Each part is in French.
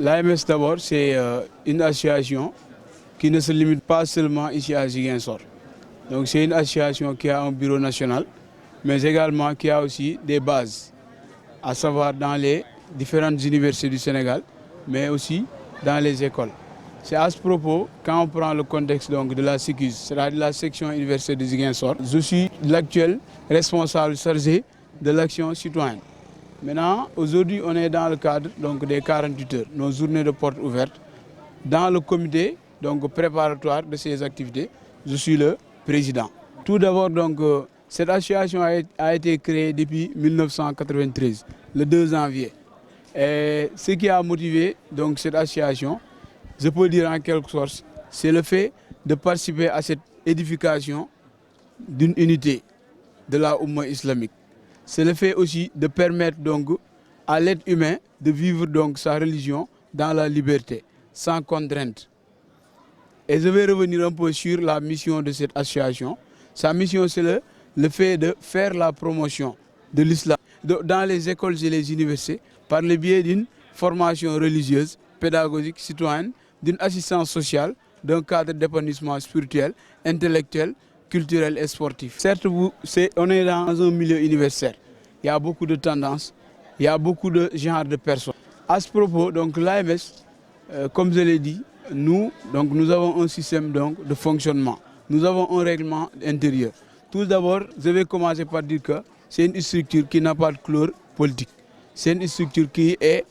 L'AMS d'abord, c'est une association qui ne se limite pas seulement ici à Ziguinchor. Donc c'est une association qui a un bureau national, mais également qui a aussi des bases, à savoir dans les différentes universités du Sénégal, mais aussi dans les écoles. C'est à ce propos, quand on prend le contexte donc, de la SICUS, c'est-à-dire la section universitaire de Ziguinchor, je suis l'actuel responsable chargé de l'action citoyenne. Maintenant, aujourd'hui, on est dans le cadre donc, des 48 heures, nos journées de portes ouvertes. Dans le comité donc, préparatoire de ces activités, je suis le président. Tout d'abord, donc, cette association a été créée depuis 1993, le 2 janvier. Et ce qui a motivé donc, cette association, je peux dire en quelque sorte, c'est le fait de participer à cette édification d'une unité de la Oumma islamique. C'est le fait aussi de permettre donc à l'être humain de vivre donc sa religion dans la liberté, sans contrainte. Et je vais revenir un peu sur la mission de cette association. Sa mission, c'est le fait de faire la promotion de l'islam dans les écoles et les universités par le biais d'une formation religieuse, pédagogique, citoyenne, d'une assistance sociale, d'un cadre d'épanouissement spirituel, intellectuel, culturel et sportif. Certes, on est dans un milieu universitaire. Il y a beaucoup de tendances, il y a beaucoup de genres de personnes. À ce propos, donc l'AMS, comme je l'ai dit, nous avons un système donc, de fonctionnement. Nous avons un règlement intérieur. Tout d'abord, je vais commencer par dire que c'est une structure qui n'a pas de couleur politique. C'est une structure qui est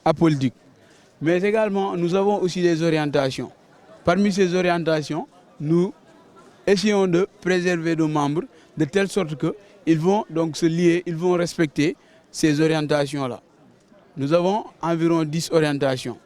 apolitique. Mais également, nous avons aussi des orientations. Parmi ces orientations, nous essayons de préserver nos membres de telle sorte qu'ils vont donc se lier, ils vont respecter ces orientations-là. Nous avons environ 10 orientations.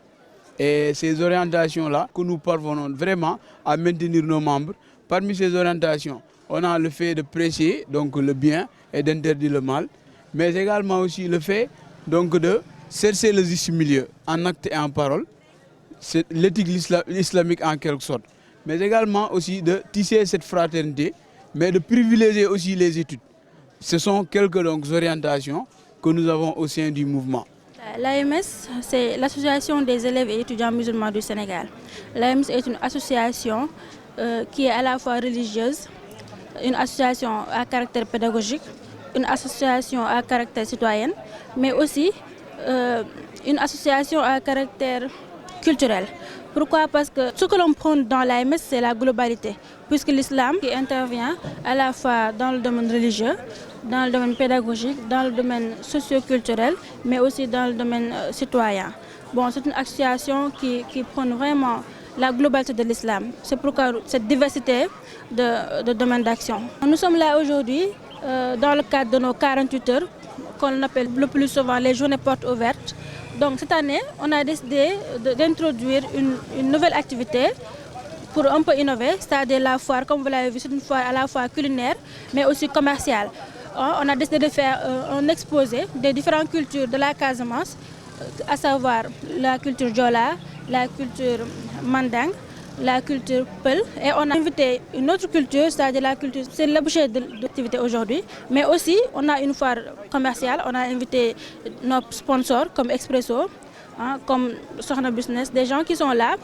Et ces orientations-là, que nous parvenons vraiment à maintenir nos membres. Parmi ces orientations, on a le fait de prêcher donc, le bien et d'interdire le mal, mais également aussi le fait donc, de chercher le juste milieu en acte et en parole. C'est l'éthique islamique en quelque sorte. Mais également aussi de tisser cette fraternité, mais de privilégier aussi les études. Ce sont quelques donc, orientations que nous avons au sein du mouvement. L'AMS, c'est l'Association des élèves et étudiants musulmans du Sénégal. L'AMS est une association qui est à la fois religieuse, une association à caractère pédagogique, une association à caractère citoyen, mais aussi une association à caractère culturel. Pourquoi? Parce que ce que l'on prône dans l'AMS, c'est la globalité, puisque l'islam qui intervient à la fois dans le domaine religieux, dans le domaine pédagogique, dans le domaine socio-culturel, mais aussi dans le domaine citoyen. Bon, c'est une association qui prône vraiment la globalité de l'islam. C'est pourquoi cette diversité de domaines d'action. Nous sommes là aujourd'hui dans le cadre de nos 48 heures, qu'on appelle le plus souvent les journées portes ouvertes. Donc cette année, on a décidé d'introduire une nouvelle activité pour un peu innover, c'est-à-dire la foire, comme vous l'avez vu, c'est une foire à la fois culinaire, mais aussi commerciale. On a décidé de faire un exposé des différentes cultures de la Casamance, à savoir la culture Djola, la culture Manding, la culture Peul. Et on a invité une autre culture, c'est-à-dire la culture, c'est l'objet de l'activité aujourd'hui. Mais aussi, on a une foire commerciale, on a invité nos sponsors comme Expresso, comme Sohna Business, des gens qui sont là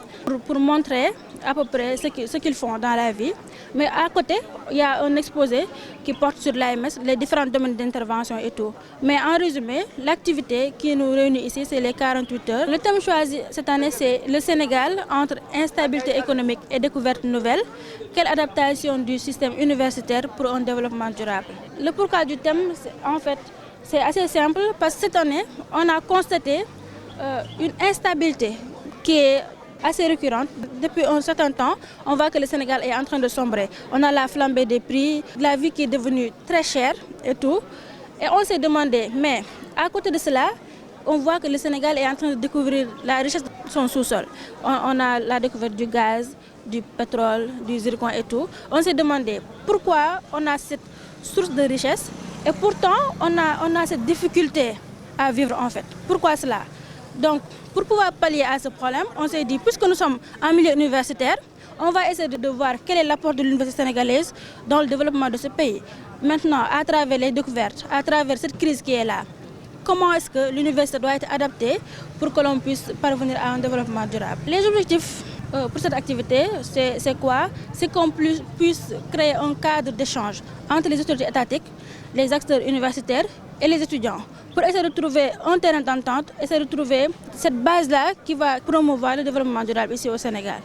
pour montrer à peu près ce qu'ils font dans la vie. Mais à côté, il y a un exposé qui porte sur l'AMS, les différents domaines d'intervention et tout. Mais en résumé, l'activité qui nous réunit ici, c'est les 48 heures. Le thème choisi cette année, c'est le Sénégal entre instabilité économique et découverte nouvelle. Quelle adaptation du système universitaire pour un développement durable? Le pourquoi du thème, en fait, c'est assez simple parce que cette année, on a constaté une instabilité qui est assez récurrente. Depuis un certain temps, on voit que le Sénégal est en train de sombrer. On a la flambée des prix, la vie qui est devenue très chère et tout. Et on s'est demandé, mais à côté de cela, on voit que le Sénégal est en train de découvrir la richesse de son sous-sol. On a la découverte du gaz, du pétrole, du zircon et tout. On s'est demandé pourquoi on a cette source de richesse et pourtant on a cette difficulté à vivre en fait. Pourquoi cela? Donc, pour pouvoir pallier à ce problème, on s'est dit, puisque nous sommes en milieu universitaire, on va essayer de voir quel est l'apport de l'université sénégalaise dans le développement de ce pays. Maintenant, à travers les découvertes, à travers cette crise qui est là, comment est-ce que l'université doit être adaptée pour que l'on puisse parvenir à un développement durable. Les objectifs pour cette activité, c'est quoi? C'est qu'on puisse créer un cadre d'échange entre les autorités étatiques, les acteurs universitaires et les étudiants pour essayer de trouver un terrain d'entente, essayer de trouver cette base-là qui va promouvoir le développement durable ici au Sénégal.